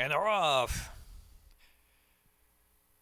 And they're off.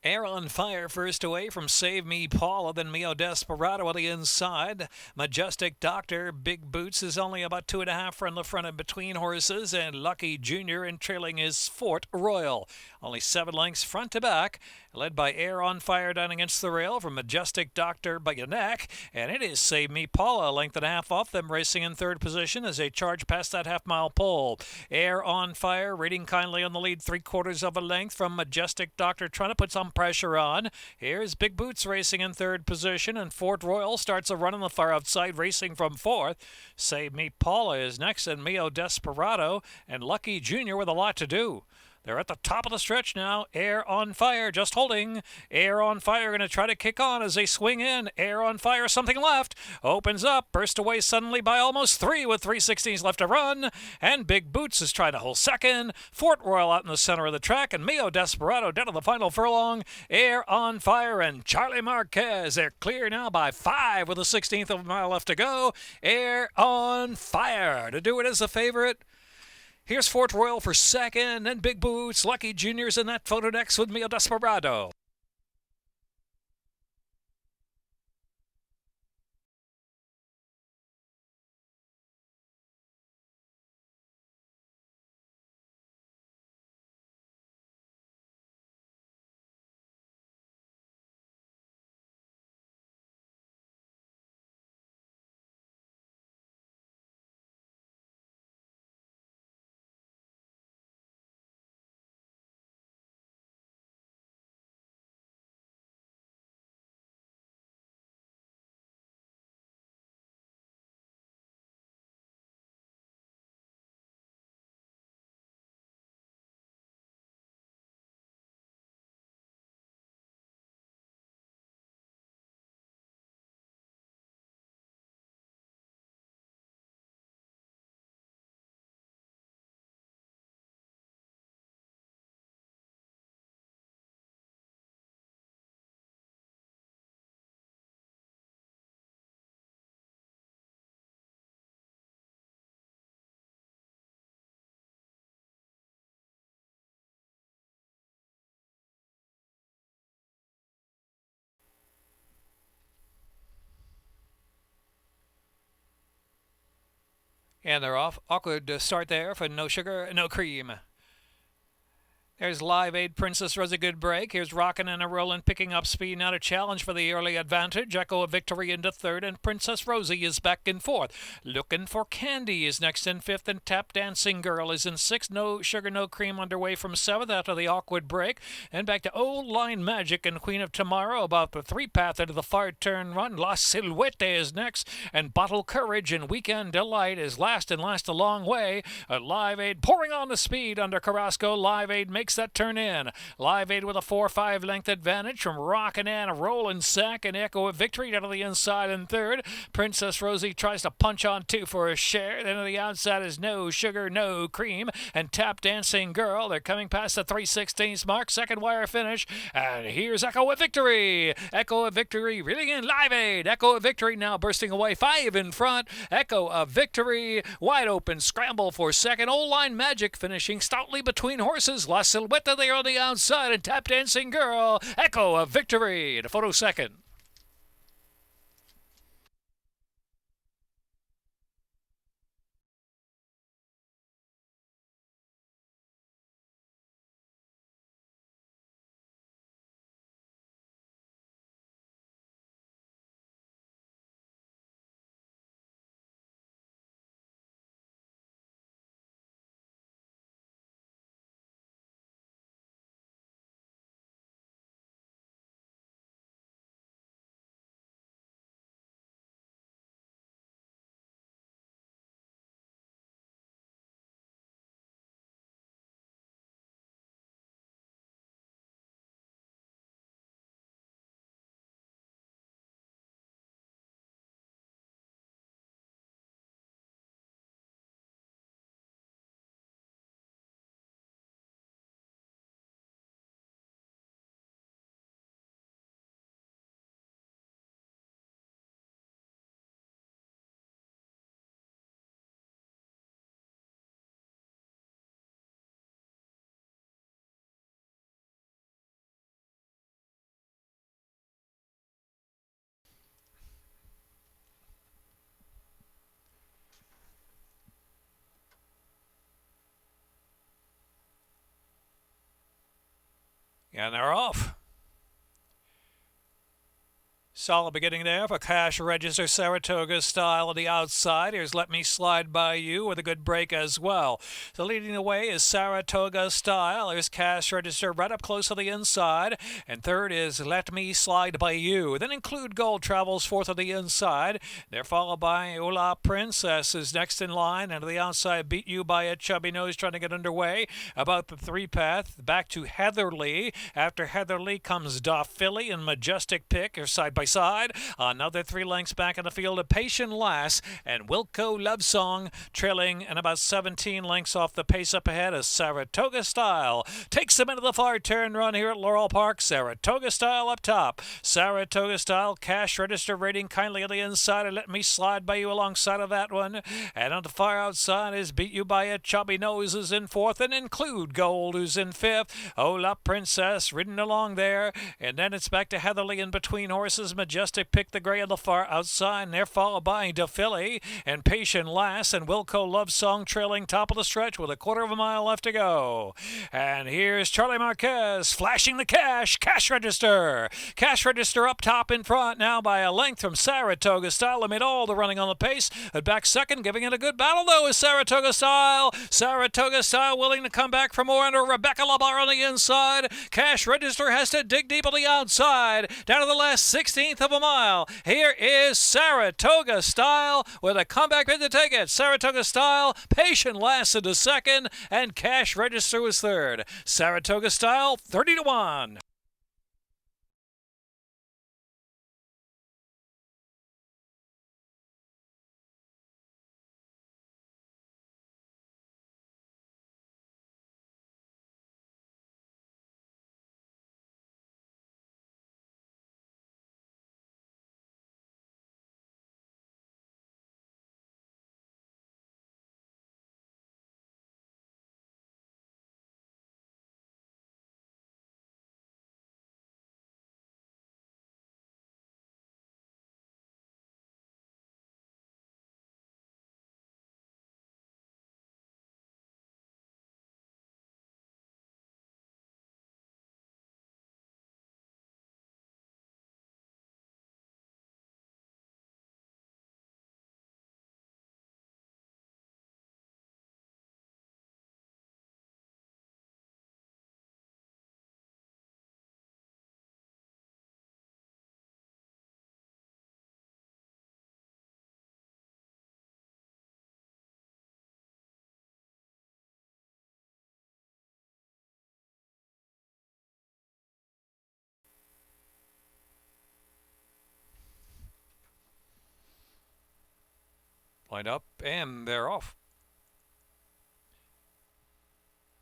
Air on Fire first away from Save Me Paula, then Mio Desperado on the inside. Majestic Doctor, Big Boots is only about 2.5 from the front and between horses, and Lucky Junior in trailing is Fort Royal. Only 7 lengths front to back, led by Air on Fire down against the rail from Majestic Doctor by your neck, and it is Save Me Paula, a length and a half off them, racing in third position as they charge past that half-mile pole. Air on Fire rating kindly on the lead, 3/4 of a length from Majestic Doctor, trying to put some pressure on. Here's Big Boots racing in third position, and Fort Royal starts a run on the far outside, racing from fourth. Save Me Paula is next, and Mio Desperado and Lucky Junior with a lot to do. They're at the top of the stretch now. Air on Fire just holding. Air on Fire going to try to kick on as they swing in. Air on Fire, something left. Opens up, burst away suddenly by almost 3 with 3/16 left to run. And Big Boots is trying to hold second. Fort Royal out in the center of the track, and Mio Desperado down to the final furlong. Air on Fire and Charlie Marquez. They're clear now by 5 with a 16th of a mile left to go. Air on Fire to do it as a favorite. Here's Fort Royal for second, and Big Boots. Lucky Junior's in that photo next with Mio Desperado. And they're off. Awkward start there for No Sugar, No Cream. There's Live Aid Princess Rosie Good Break. Here's Rockin' and a Rollin' picking up speed now to challenge for the early advantage. Echo of Victory into third, and Princess Rosie is back in fourth. Looking for Candy is next in fifth, and Tap Dancing Girl is in sixth. No Sugar, No Cream underway from seventh after the awkward break. And back to Old Line Magic and Queen of Tomorrow about the 3-path into the far turn run. La Silhouette is next, and Bottle Courage and Weekend Delight is last and last a long way. Live Aid pouring on the speed under Carrasco. Live Aid makes that turn in. Live Aid with a 4-5 length advantage from Rockin' and a Rollin' Sack, and Echo of Victory down to the inside in third. Princess Rosie tries to punch on 2 for a share. Then to the outside is No Sugar, No Cream, and Tap Dancing Girl. They're coming past the 3/16 mark. Second wire finish, and here's Echo of Victory. Echo of Victory reeling in Live Aid. Echo of Victory now bursting away 5 in front. Echo of Victory wide open scramble for second. Old Line Magic finishing stoutly between horses. La Silhouette there on the outside, and Tap Dancing Girl. Echo of Victory to photo second. And they're off. Solid beginning there for Cash Register, Saratoga style on the outside. Here's Let Me Slide By You with a good break as well. So leading the way is Saratoga style. There's Cash Register right up close on the inside. And third is Let Me Slide By You. Then Include Gold travels fourth on the inside. They're followed by Ola Princess is next in line. And to the outside, Beat You by a Chubby Nose trying to get underway. About the three path, back to Heatherly. After Heatherly comes Doff Philly and Majestic Pick are side by side. Another 3 lengths back in the field of Patient Lass and Wilco Love Song trailing and about 17 lengths off the pace up ahead as Saratoga Style takes them into the far turn run here at Laurel Park. Saratoga Style up top. Saratoga Style Cash Register rating kindly on the inside and Let Me Slide By You alongside of that one. And on the far outside is Beat You by a Chubby Nose is in fourth and Include Gold who's in fifth. Ola Princess ridden along there. And then it's back to Heatherly in between horses. Majestic Pick the gray on the far outside, and they're followed by DePhilly and Patient Lass and Wilco Love Song trailing top of the stretch with a quarter of a mile left to go. And here's Charlie Marquez flashing the cash register. Cash register up top in front now by a length from Saratoga Style amid all the running on the pace. But back second, giving it a good battle though, is Saratoga Style. Saratoga Style willing to come back for more under Rebecca LaBar on the inside. Cash register has to dig deep on the outside. Down to the last 16th of a mile. Here is Saratoga Style with a comeback bid to take it. Saratoga Style, Patient Lass into second, and Cash Register was third. Saratoga Style, 30-1. Line up, and they're off.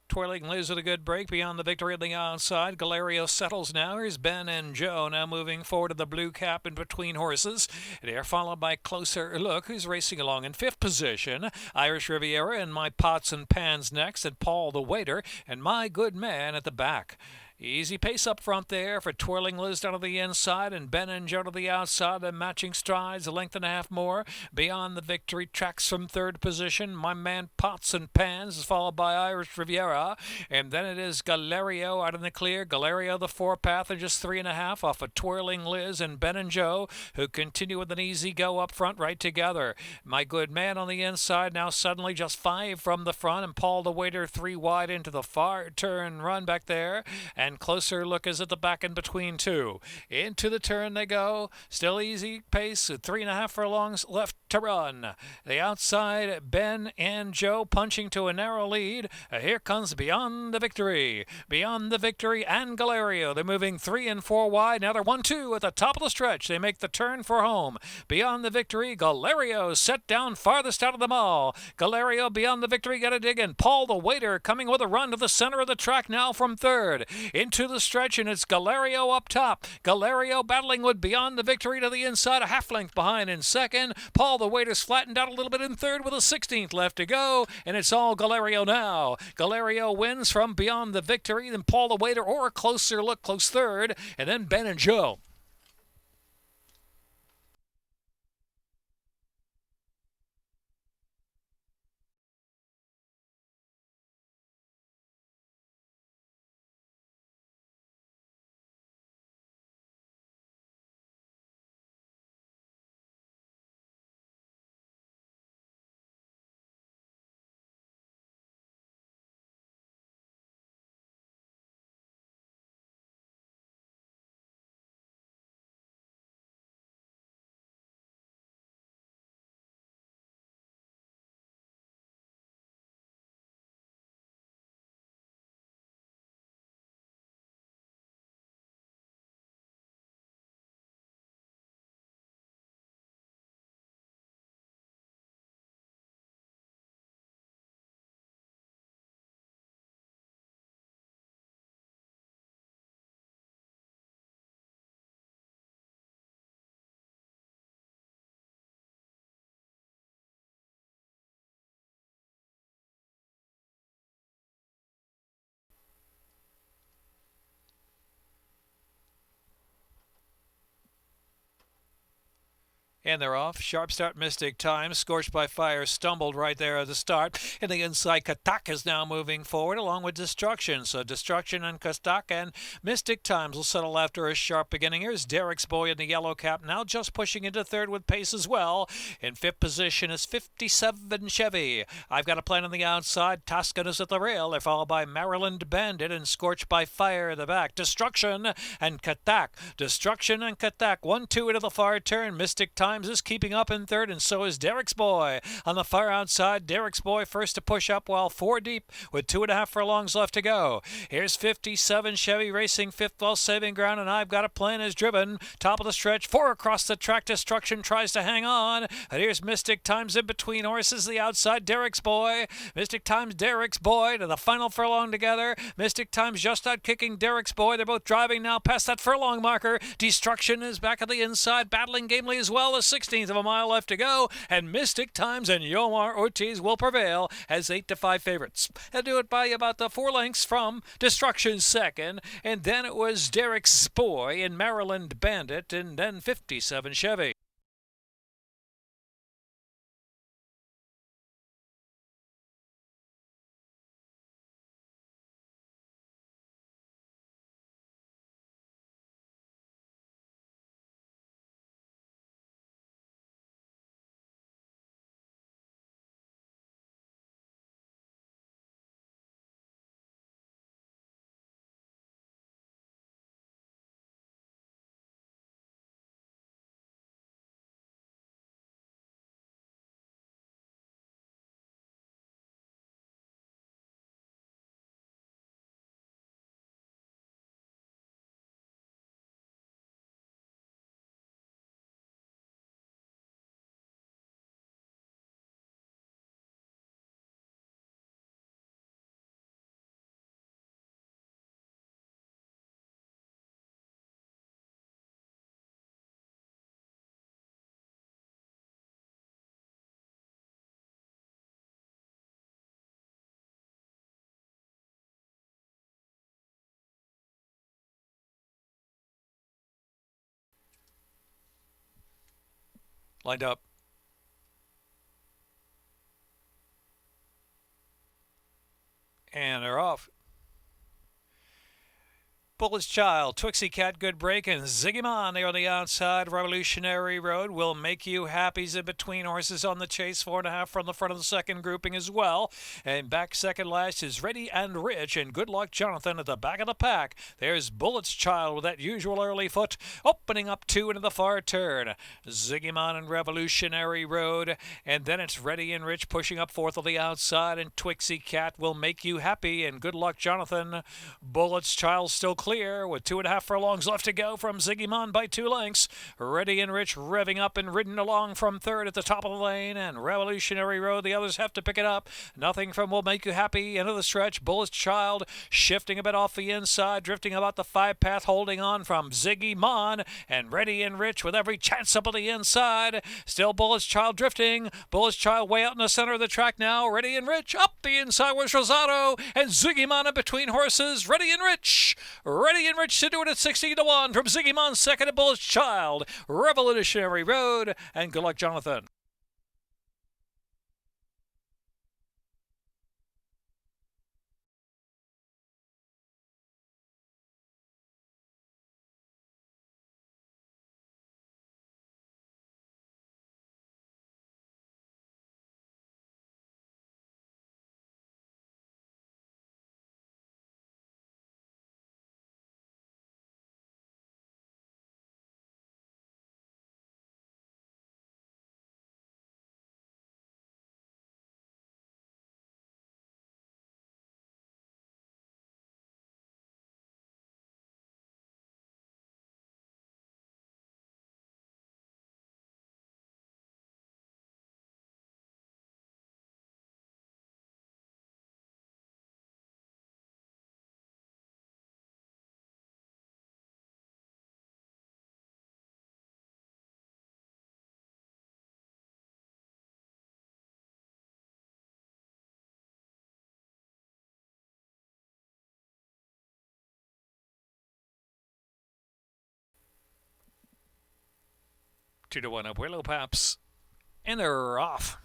Twirling Liz with a good break beyond the victory on the outside. Galerio settles now. Here's Ben and Joe now moving forward to the blue cap in between horses. They're followed by Closer Look, who's racing along in fifth position. Irish Riviera and My Pots and Pans next, and Paul the Waiter and My Good Man at the back. Easy pace up front there for Twirling Liz down to the inside and Ben and Joe to the outside. And matching strides, a length and a half more. Beyond the victory tracks from third position. My Man Pots and Pans is followed by Irish Riviera. And then it is Galerio out in the clear. Galerio the four-path and just 3.5 off of Twirling Liz and Ben and Joe, who continue with an easy go up front right together. My Good Man on the inside now suddenly just 5 from the front. And Paul the Waiter 3 wide into the far turn run back there. And Closer Look is at the back in between two. Into the turn they go. Still easy pace. 3.5 furlongs left to run. The outside, Ben and Joe punching to a narrow lead. Here comes Beyond the Victory. Beyond the Victory and Galerio. They're moving 3 and 4 wide. Now they're 1-2 at the top of the stretch. They make the turn for home. Beyond the Victory, Galerio set down farthest out of them all. Galerio Beyond the Victory got a dig in. Paul the Waiter coming with a run to the center of the track now from third. Into the stretch, and it's Galerio up top. Galerio battling with Beyond the Victory to the inside, a half length behind in second. Paul the Waiter's flattened out a little bit in third with a 16th left to go, and it's all Galerio now. Galerio wins from Beyond the Victory, then Paul the Waiter or Closer Look close third, and then Ben and Joe. And they're off. Sharp start, Mystic Times. Scorched by Fire stumbled right there at the start. In the inside, Katak is now moving forward along with Destruction. So Destruction and Katak and Mystic Times will settle after a sharp beginning. Here's Derek's Boy in the yellow cap, now just pushing into third with pace as well. In fifth position is 57 Chevy. I've got a plan on the outside. Toscan is at the rail. They're followed by Maryland Bandit and Scorched by Fire at the back. Destruction and Katak. Destruction and Katak. 1-2 into the far turn. Mystic Times is keeping up in third, and so is Derek's Boy. On the far outside, Derek's Boy first to push up while 4 deep with 2.5 furlongs left to go. Here's 57 Chevy racing fifth while saving ground, and I've got a plan is driven. Top of the stretch, 4 across the track. Destruction tries to hang on. And here's Mystic Times in between horses. The outside, Derek's Boy. Mystic Times, Derek's Boy to the final furlong together. Mystic Times just out kicking Derek's Boy. They're both driving now past that furlong marker. Destruction is back at the inside, battling gamely as well. A 16th of a mile left to go, and Mystic Times and Yomar Ortiz will prevail as 8-5 favorites. They'll do it by about the 4 lengths from Destruction second, and then it was Derek's Boy and Maryland Bandit, and then 57 Chevy. Lined up. And they're off. Bullet's Child, Twixie Cat, Good Break, and Ziggy Mon there on the outside. Revolutionary Road will make you happy's in between horses on the chase. 4.5 from the front of the second grouping as well. And back second last is Ready and Rich, and Good Luck Jonathan at the back of the pack. There's Bullet's Child with that usual early foot, opening up 2 into the far turn. Ziggy Mon and Revolutionary Road, and then it's Ready and Rich pushing up fourth on the outside, and Twixie Cat will make you happy, and Good Luck Jonathan. Bullet's Child still clear with 2.5 furlongs left to go from Ziggy Mon by 2 lengths. Ready and Rich revving up and ridden along from third at the top of the lane, and Revolutionary Road, the others have to pick it up. Nothing from Will Make You Happy into the stretch. Bullet's Child shifting a bit off the inside, drifting about the 5 path, holding on from Ziggy Mon, and Ready and Rich with every chance up on the inside. Still Bullet's Child drifting. Bullet's Child way out in the center of the track now. Ready and Rich up the inside with Rosado, and Ziggy Mon in between horses. Ready and Rich to do it at 16-1 from Ziggy Mon second to Bullet's Child, Revolutionary Road, and Good Luck Jonathan. 2-1 Abuelo Paps. And they're off.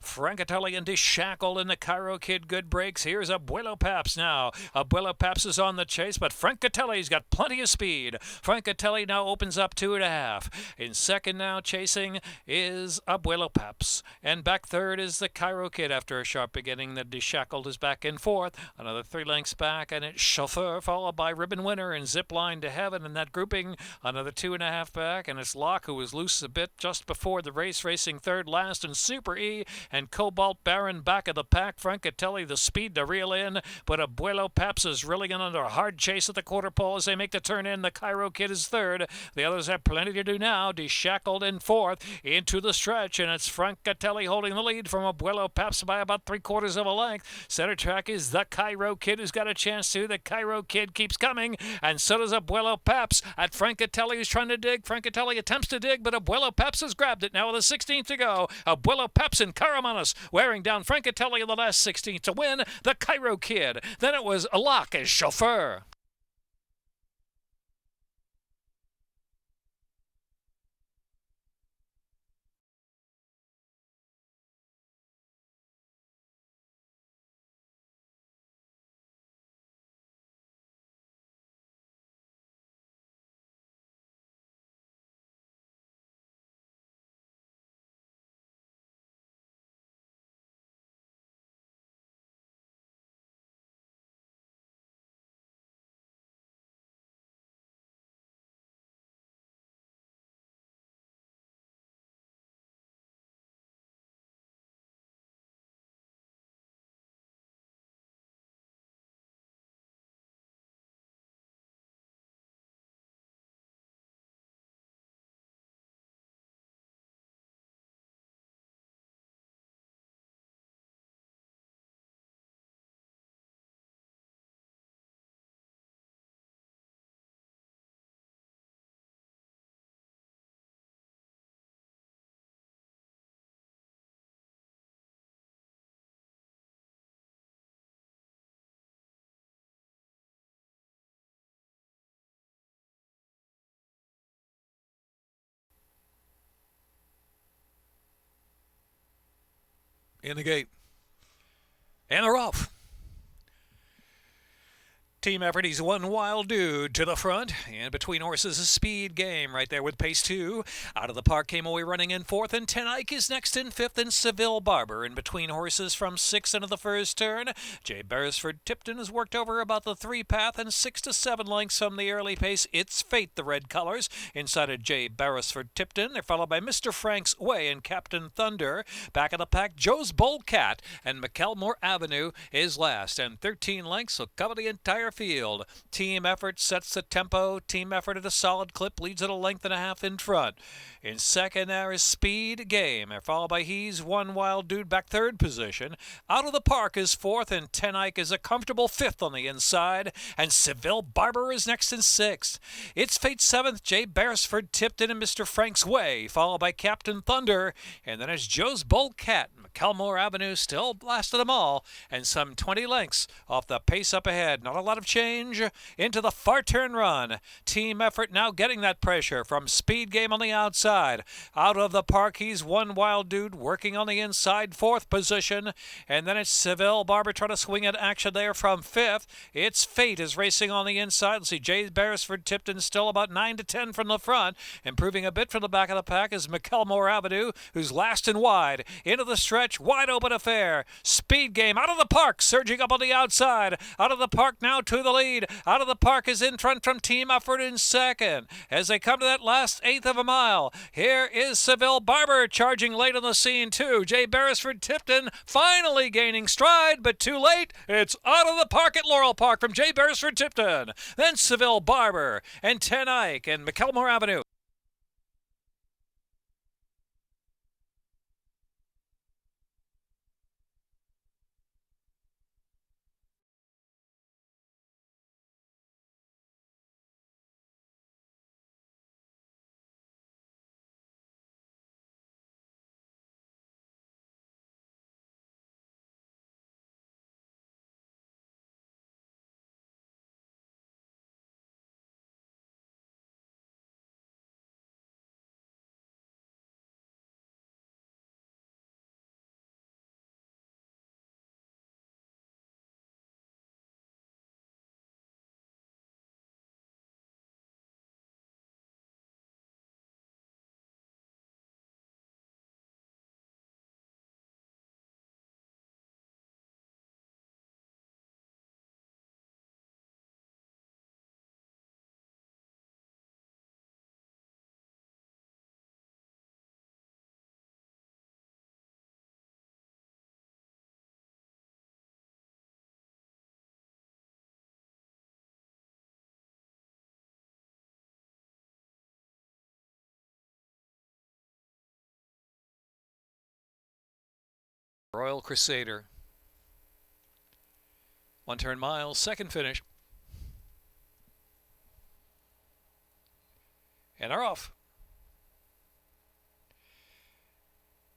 Francatelli and DeShackle in the Cairo Kid. Good breaks. Here's Abuelo Paps now. Abuelo Paps is on the chase, but Francatelli's got plenty of speed. Francatelli now opens up 2.5. In second now, chasing is Abuelo Paps. And back third is the Cairo Kid after a sharp beginning. The DeShackled is back in fourth. Another 3 lengths back, and it's Chauffeur, followed by Ribbon Winner and Zipline to Heaven in that grouping. Another 2.5 back, and it's Locke, who was loose a bit just before the race, racing third last, and Super E and Cobalt Baron back of the pack. Francatelli the speed to reel in, but Abuelo Paps is reeling in under a hard chase at the quarter pole as they make the turn in. The Cairo Kid is third. The others have plenty to do now. DeShackled in fourth into the stretch, and it's Francatelli holding the lead from Abuelo Paps by about 3/4 of a length. Center track is the Cairo Kid, who's got a chance to. The Cairo Kid keeps coming, and so does Abuelo Paps. At Francatelli is trying to dig. Francatelli attempts to dig, but Abuelo Paps has grabbed it now with a 16th to go. Abuelo Paps and Caramanos wearing down Francatelli in the last 16th to win the Cairo Kid. Then it was Locke as Chauffeur. In the gate. And they're off. Team effort, he's one wild dude to the front, and between horses a speed game right there with pace 2. Out of the Park came away running in fourth, and Ten Eyck is next in fifth, and Seville Barber in between horses from 6 into the first turn. Jay Beresford Tipton has worked over about the 3 path and 6 to 7 lengths from the early pace. It's Fate, the red colors, inside of Jay Beresford Tipton. They're followed by Mr. Frank's Way and Captain Thunder. Back of the pack, Joe's Bold Cat, and McElmore Avenue is last, and 13 lengths will cover the entire field. Team effort sets the tempo. Team effort at a solid clip leads at a length and a half in front. In second there is Speed Game. They're followed by He's One Wild Dude back third position. Out of the Park is fourth, and Ten Eyck is a comfortable fifth on the inside, and Seville Barber is next in sixth. It's Fate seventh, Jay Beresford Tipton and Mr. Frank's Way, followed by Captain Thunder, and then it's Joe's Bold Cat. McElmore Avenue still last of them all, and some 20 lengths off the pace up ahead. Not a lot of change into the far turn run. Team effort now getting that pressure from Speed Game on the outside. Out of the Park, He's One Wild Dude working on the inside, fourth position, and then it's Seville Barber trying to swing at action there from fifth. It's Fate is racing on the inside. Let's see, Jay Beresford Tipton still about 9 to 10 from the front. Improving a bit from the back of the pack is McElmore Avenue, who's last and wide. Into the stretch, wide open affair. Speed Game out of the Park, surging up on the outside. Out of the Park now to the lead. Out of the Park is in front from Team Effort in second. As they come to that last eighth of a mile, here is Seville Barber charging late on the scene too. Jay Beresford Tipton finally gaining stride, but too late. It's Out of the Park at Laurel Park from Jay Beresford Tipton. Then Seville Barber and Ten Eyck and McElmore Avenue. Royal Crusader. 1 turn miles, second finish. And they're off.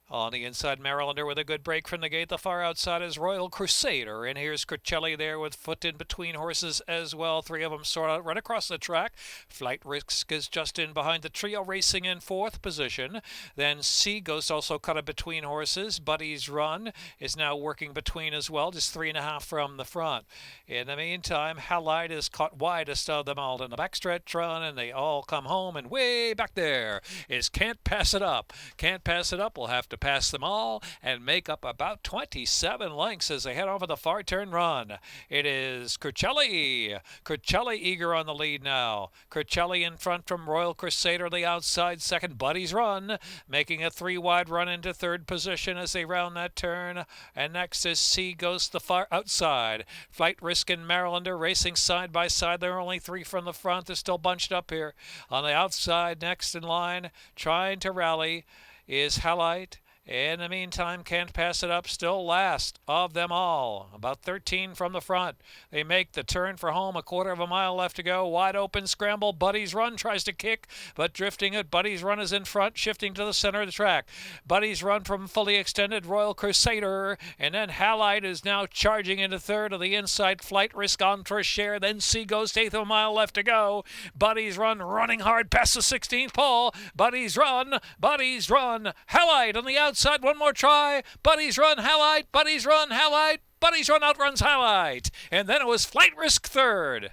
On the inside, Marylander with a good break from the gate. The far outside is Royal Crusader. And here's Cricelli there with foot in between horses as well. 3 of them sort of run across the track. Flight Risk is just in behind the trio, racing in 4th position. Then Sea Ghost also cut it between horses. Buddy's Run is now working between as well, just 3.5 from the front. In the meantime, Halide is caught widest of them all in the backstretch run, and they all come home. And way back there is Can't Pass It Up. Can't Pass It Up will have to pass them all and make up about 27 lengths as they head over the far turn run. It is Cricelli. Cricelli eager on the lead now. Cricelli in front from Royal Crusader, the outside second. Buddy's Run making a 3-wide run into 3rd position as they round that turn. And next is Sea Ghost, the far outside. Flight Risk and Marylander racing side by side. There are only 3 from the front. They're still bunched up here. On the outside, next in line, trying to rally, is Halite. In the meantime, Can't Pass It Up still last of them all. About 13 from the front. They make the turn for home. 1/4 mile left to go. Wide open scramble. Buddy's Run tries to kick, but drifting it. Buddy's Run is in front, shifting to the center of the track. Buddy's Run from fully extended Royal Crusader. And then Halide is now charging into 3rd of the inside. Flight Risk on for a share. Then Sea Ghost, 1/8 mile left to go. Buddy's Run running hard past the 16th pole. Buddy's Run. Buddy's Run. Halide on the outside. One more try. Buddy's Run, Halide. Buddy's Run, Halide. Buddy's Run outruns Halide. And then it was Flight Risk 3rd.